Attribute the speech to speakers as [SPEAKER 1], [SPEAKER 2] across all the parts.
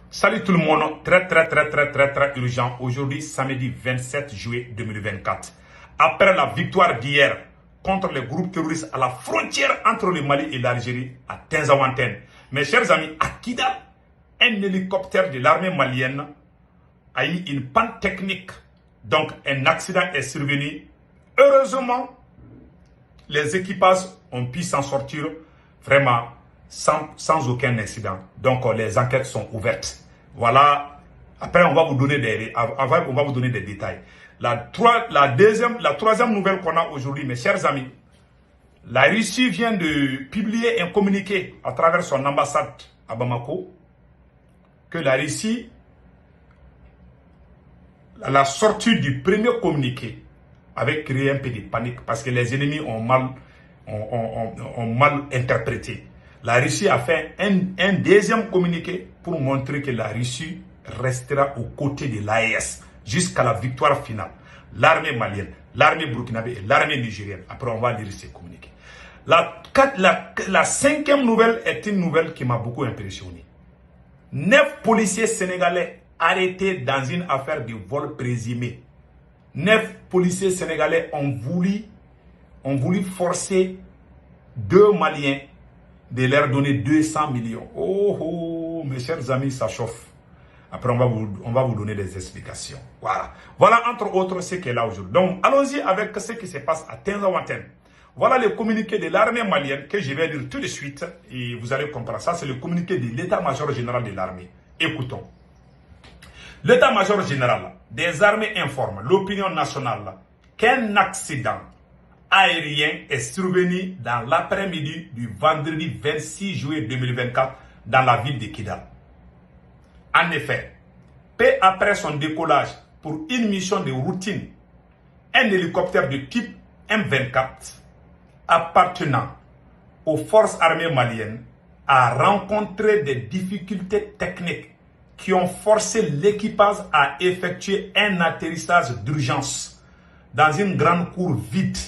[SPEAKER 1] Salut tout le monde, très urgent. Aujourd'hui, samedi 27 juillet 2024. Après la victoire d'hier contre les groupes terroristes à la frontière entre le Mali et l'Algérie, à Tinzaouantène. Mes chers amis, à Kidal, un hélicoptère de l'armée malienne a eu une panne technique. Donc, un accident est survenu. Heureusement, les équipages ont pu s'en sortir vraiment sans aucun incident. Donc, les enquêtes sont ouvertes. Voilà. Après, on va vous donner des détails. La troisième nouvelle qu'on a aujourd'hui, mes chers amis, la Russie vient de publier un communiqué à travers son ambassade à Bamako que la Russie, à la sortie du premier communiqué, avait créé un peu de panique parce que les ennemis ont mal interprété. La Russie a fait un deuxième communiqué pour montrer que la Russie restera aux côtés de l'AES jusqu'à la victoire finale. L'armée malienne, l'armée burkinabé et l'armée nigérienne. Après, on va lire ces communiqués. La cinquième nouvelle est une nouvelle qui m'a beaucoup impressionné. 9 policiers sénégalais arrêtés dans une affaire de vol présumé. 9 policiers sénégalais ont voulu forcer 2 Maliens de leur donner 200 millions. Oh, mes chers amis, ça chauffe. Après, on va vous donner des explications. Voilà entre autres ce qui est là aujourd'hui. Donc, allons-y avec ce qui se passe à Tinzaouantène. Voilà le communiqué de l'armée malienne que je vais lire tout de suite et vous allez comprendre. Ça, c'est le communiqué de l'état-major général de l'armée. Écoutons. L'état-major général des armées informe l'opinion nationale qu'un accident aérien est survenu dans l'après-midi du vendredi 26 juillet 2024 dans la ville de Kidal. En effet, peu après son décollage pour une mission de routine, un hélicoptère de type M24 appartenant aux forces armées maliennes a rencontré des difficultés techniques qui ont forcé l'équipage à effectuer un atterrissage d'urgence dans une grande cour vide.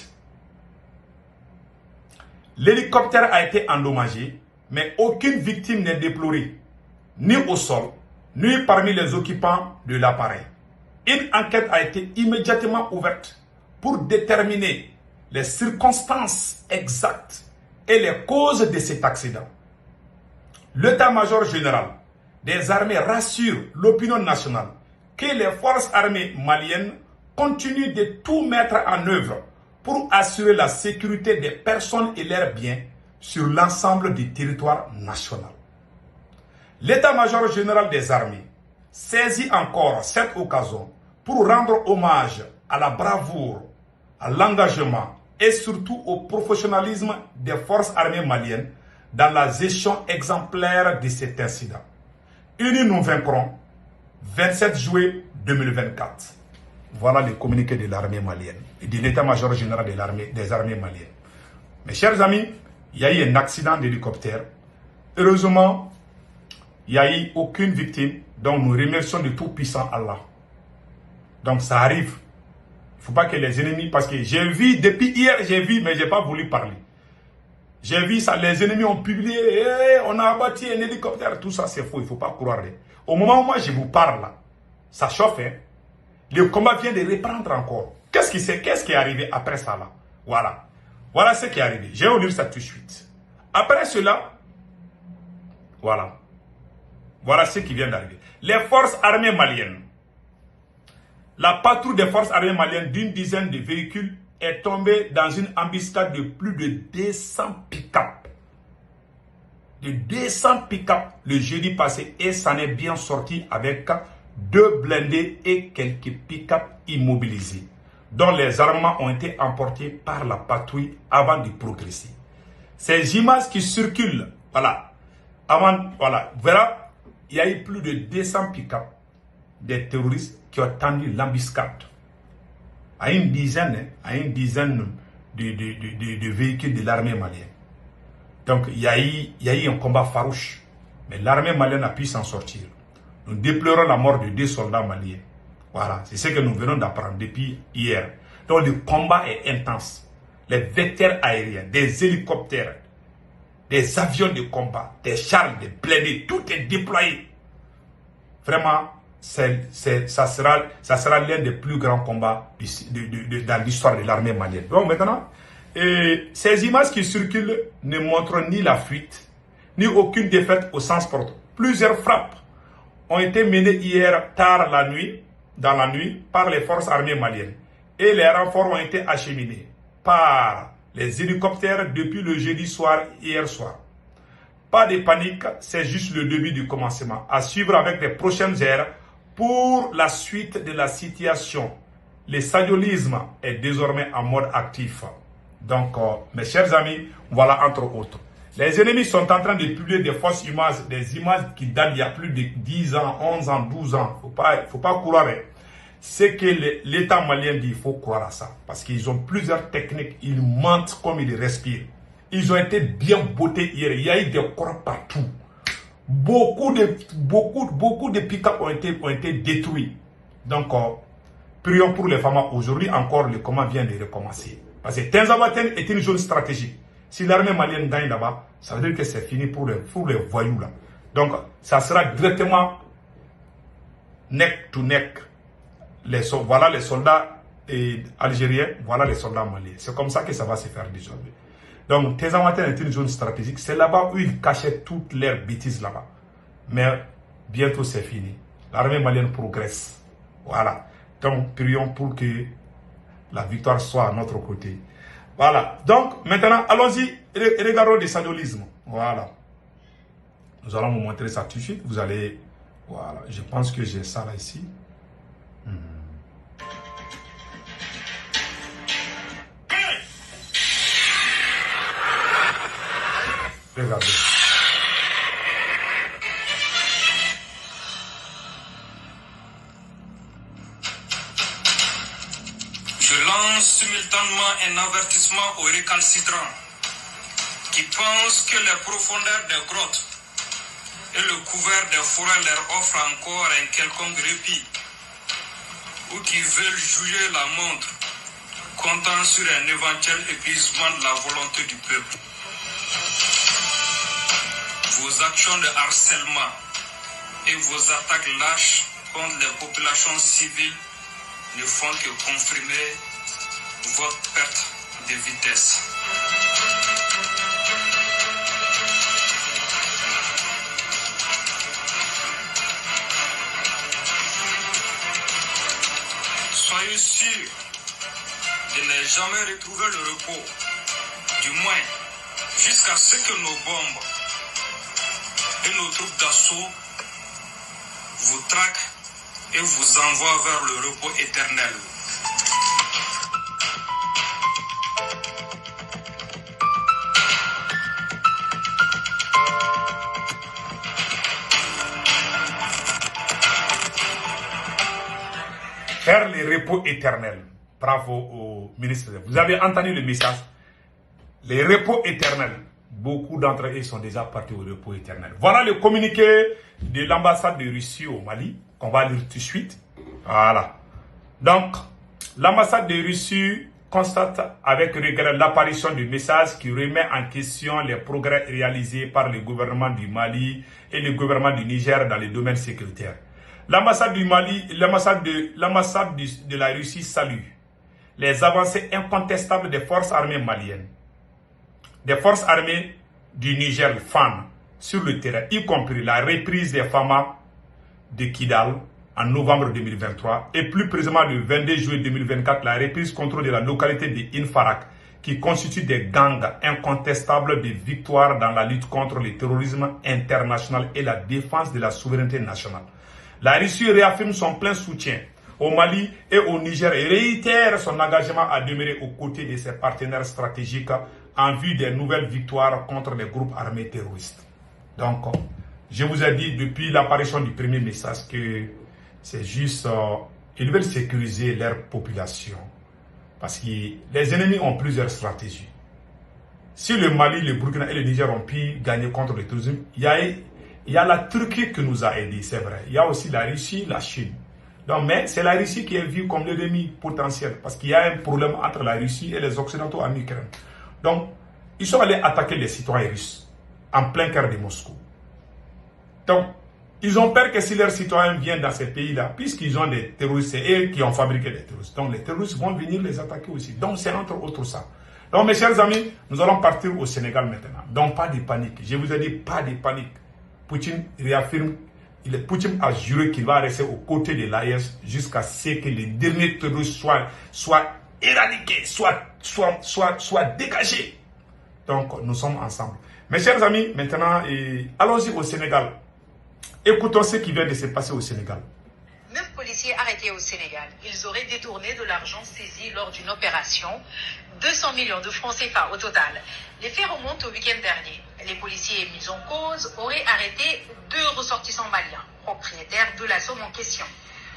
[SPEAKER 1] L'hélicoptère a été endommagé, mais aucune victime n'est déplorée, ni au sol, ni parmi les occupants de l'appareil. Une enquête a été immédiatement ouverte pour déterminer les circonstances exactes et les causes de cet accident. L'état-major général des armées rassure l'opinion nationale que les forces armées maliennes continuent de tout mettre en œuvre pour assurer la sécurité des personnes et leurs biens sur l'ensemble du territoire national. L'état-major général des armées saisit encore cette occasion pour rendre hommage à la bravoure, à l'engagement et surtout au professionnalisme des forces armées maliennes dans la gestion exemplaire de cet incident. Unis nous vaincrons, 27 juillet 2024. Voilà le communiqué de l'armée malienne et de l'état-major général des armées maliennes. Mes chers amis, il y a eu un accident d'hélicoptère. Heureusement, il n'y a eu aucune victime. Donc nous remercions de tout puissant Allah. Donc ça arrive. Il ne faut pas que les ennemis, parce que j'ai vu, depuis hier, mais je n'ai pas voulu parler. J'ai vu ça, les ennemis ont publié, on a abattu un hélicoptère, tout ça c'est faux, il ne faut pas croire. Au moment où moi je vous parle, là, ça chauffe. Le combat vient de reprendre encore. Qu'est-ce qui est arrivé après ça là? Voilà ce qui est arrivé. Je vais vous lire ça tout de suite. Après cela, voilà ce qui vient d'arriver. Les forces armées maliennes. La patrouille des forces armées maliennes d'une dizaine de véhicules est tombée dans une embuscade de plus de 200 pick-up. De 200 pick-up le jeudi passé et s'en est bien sorti avec 2 blindés et quelques pick-up immobilisés, dont les armements ont été emportés par la patrouille avant de progresser. Ces images qui circulent, verra, il y a eu plus de 200 pick-up des terroristes qui ont tendu l'embuscade à une dizaine de véhicules de l'armée malienne. Donc il y a eu un combat farouche, mais l'armée malienne a pu s'en sortir. Nous déplorons la mort de 2 soldats maliens. Voilà, c'est ce que nous venons d'apprendre depuis hier. Donc le combat est intense. Les vecteurs aériens, des hélicoptères, des avions de combat, des chars, des blindés, tout est déployé vraiment, ça sera l'un des plus grands combats dans l'histoire de l'armée malienne. Donc maintenant, ces images qui circulent ne montrent ni la fuite, ni aucune défaite au sens propre. Plusieurs frappes ont été menées hier tard dans la nuit, par les forces armées maliennes. Et les renforts ont été acheminés par les hélicoptères depuis le jeudi soir, hier soir. Pas de panique, c'est juste le début du commencement. À suivre avec les prochaines heures pour la suite de la situation. Le sadiolisme est désormais en mode actif. Donc, mes chers amis, voilà entre autres. Les ennemis sont en train de publier des fausses images, des images qui datent d'il y a plus de 10 ans, 11 ans, 12 ans. Faut pas croire. Ce que l'État malien dit, il faut croire à ça. Parce qu'ils ont plusieurs techniques. Ils mentent comme ils respirent. Ils ont été bien bottés hier. Il y a eu des corps partout. Beaucoup de pick-up ont été détruits. Donc, prions pour les femmes. Aujourd'hui encore, le combat vient de recommencer. Parce que Tenzawatène est une zone stratégique. Si l'armée malienne gagne là-bas, ça veut dire que c'est fini pour les voyous là. Donc, ça sera directement neck to neck. Voilà les soldats algériens, voilà les soldats maliens. C'est comme ça que ça va se faire désormais. Donc, Tenzawatène est une zone stratégique. C'est là-bas où ils cachaient toutes leurs bêtises là-bas. Mais bientôt c'est fini. L'armée malienne progresse. Voilà. Donc, prions pour que la victoire soit à notre côté. Voilà. Donc, maintenant, allons-y. Regardons le sadiolisme. Voilà. Nous allons vous montrer ça tout de suite. Vous allez... Voilà. Je pense que j'ai ça là ici. Regardez.
[SPEAKER 2] Je lance simultanément un avertissement aux récalcitrants qui pensent que les profondeurs des grottes et le couvert des forêts leur offrent encore un quelconque répit, ou qui veulent jouer la montre, comptant sur un éventuel épuisement de la volonté du peuple. Vos actions de harcèlement et vos attaques lâches contre les populations civiles ne font que confirmer votre perte de vitesse. Soyez sûrs de ne jamais retrouver le repos, du moins jusqu'à ce que nos bombes et nos troupes d'assaut vous traquent et vous envoient vers le repos éternel.
[SPEAKER 1] Vers le repos éternel. Bravo au ministre. Vous avez entendu le message. Les repos éternels. Beaucoup d'entre eux sont déjà partis au repos éternel. Voilà le communiqué de l'ambassade de Russie au Mali, qu'on va lire tout de suite. Voilà. Donc, l'ambassade de Russie constate avec regret l'apparition du message qui remet en question les progrès réalisés par le gouvernement du Mali et le gouvernement du Niger dans les domaines sécuritaires. L'ambassade du Mali, l'ambassade de la Russie salue les avancées incontestables des forces armées maliennes, des forces armées du Niger, FAN, sur le terrain, y compris la reprise des FAMA de Kidal en novembre 2023 et plus précisément le 22 juillet 2024, la reprise contrôle de la localité de Infarak, qui constitue des gangs incontestables de victoires dans la lutte contre le terrorisme international et la défense de la souveraineté nationale. La Russie réaffirme son plein soutien au Mali et au Niger et réitère son engagement à demeurer aux côtés de ses partenaires stratégiques en vue des nouvelles victoires contre les groupes armés terroristes. Donc, je vous ai dit depuis l'apparition du premier message que c'est juste, ils veulent sécuriser leur population. Parce que les ennemis ont plusieurs stratégies. Si le Mali, le Burkina et le Niger ont pu gagner contre le terrorisme, il y a la Turquie qui nous a aidés, c'est vrai. Il y a aussi la Russie, la Chine. Donc, mais c'est la Russie qui est vue comme l'ennemi potentiel. Parce qu'il y a un problème entre la Russie et les Occidentaux en Ukraine. Donc, ils sont allés attaquer les citoyens russes en plein cœur de Moscou. Donc, Ils ont peur que si leurs citoyens viennent dans ces pays-là, puisqu'ils ont des terroristes, c'est eux qui ont fabriqué les terroristes. Donc les terroristes vont venir les attaquer aussi. Donc c'est entre autres ça. Donc mes chers amis, nous allons partir au Sénégal maintenant. Donc pas de panique. Je vous ai dit pas de panique. Poutine réaffirme, Poutine a juré qu'il va rester aux côtés de l'AES jusqu'à ce que les derniers terroristes soient éradiqués, soient dégagés. Donc nous sommes ensemble. Mes chers amis, maintenant, allons-y au Sénégal. Écoutons ce qui vient de se passer au Sénégal.
[SPEAKER 3] 9 policiers arrêtés au Sénégal. Ils auraient détourné de l'argent saisi lors d'une opération. 200 millions de francs CFA au total. Les faits remontent au week-end dernier. Les policiers mis en cause auraient arrêté 2 ressortissants maliens, propriétaires de la somme en question.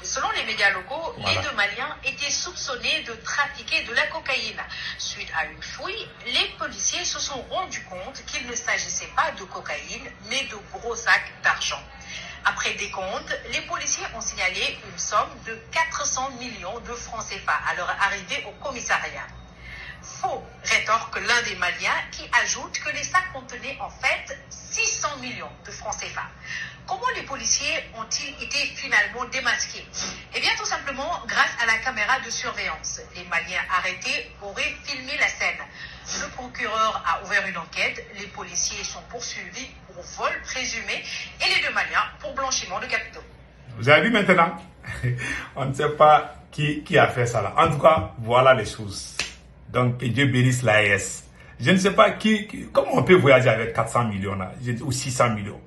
[SPEAKER 3] Selon les médias locaux, les 2 Maliens étaient soupçonnés de trafiquer de la cocaïne. Suite à une fouille, les policiers se sont rendus compte qu'il ne s'agissait pas de cocaïne, mais de gros sacs d'argent. Après décompte, les policiers ont signalé une somme de 400 millions de francs CFA à leur arrivée au commissariat. Faux, rétorque l'un des Maliens qui ajoute que les sacs contenaient en fait 600 millions de francs CFA. Comment les policiers ont-ils été finalement démasqués? Eh bien tout simplement grâce à la caméra de surveillance. Les Maliens arrêtés auraient filmé la scène. Le procureur a ouvert une enquête. Les policiers sont poursuivis pour vol présumé et les 2 Maliens pour blanchiment de capitaux.
[SPEAKER 1] Vous avez vu maintenant? On ne sait pas qui a fait ça là. En tout cas, voilà les choses. Donc, que Dieu bénisse l'AES. Je ne sais pas comment on peut voyager avec 400 millions là, ou 600 millions.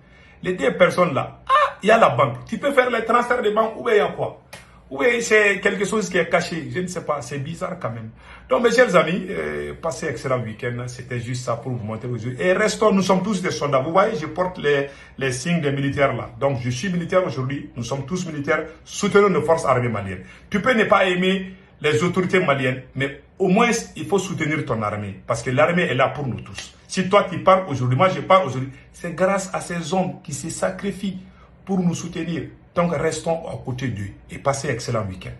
[SPEAKER 1] Les 2 personnes là, il y a la banque. Tu peux faire les transferts de banque, ou il y a quoi? Ou c'est quelque chose qui est caché, je ne sais pas, c'est bizarre quand même. Donc mes chers amis, passez un excellent week-end, c'était juste ça pour vous montrer aujourd'hui. Et restons, nous sommes tous des soldats. Vous voyez, je porte les signes des militaires là. Donc je suis militaire aujourd'hui, nous sommes tous militaires, soutenons nos forces armées maliennes. Tu peux ne pas aimer les autorités maliennes, mais au moins il faut soutenir ton armée, parce que l'armée est là pour nous tous. Si toi tu pars aujourd'hui, moi je pars aujourd'hui, c'est grâce à ces hommes qui se sacrifient pour nous soutenir. Donc restons à côté d'eux et passez un excellent week-end.